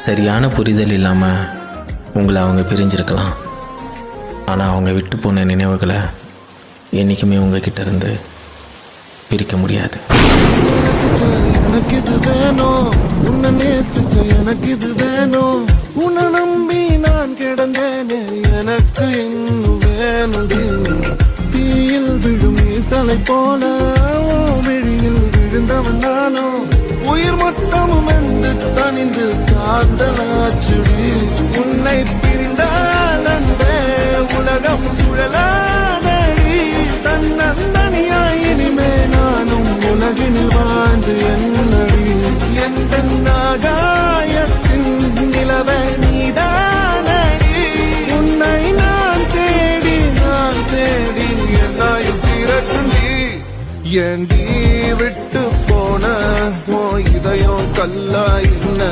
சரியான புரிதல் இல்லாமல் உங்களை அவங்க பிரிஞ்சிருக்கலாம். ஆனால் அவங்க விட்டு போன நினைவுகளை என்றைக்குமே உங்ககிட்ட இருந்து பிரிக்க முடியாது. எனக்கு இது வேணும், உன்னை நேசிச்ச எனக்கு இது வேணும், உன்னை நம்பி நான் கிடந்தேனே எனக்கு இன்னும் வேணுடி. தீயில் விழும் ஈசலை போல விழியில் விழுந்தவன் நானோ, உயிர் மொத்தமும் என்று தனிந்து காந்தலாச்சுடி. உன்னை பிரிந்தால் அன்பே உலகம் சுழலாதடி, தன்னந்தனியாய் இனிமே நானும் உலகினில் வாழ்ந்து என்னடி. எந்த நாகாயத்தின் நிலவை நீதானடி, உன்னை நான் தேடி என்னாயும் திரட்டுண்டி. ஏண்டி விட்டு போன இதயம் கல்லா என்ன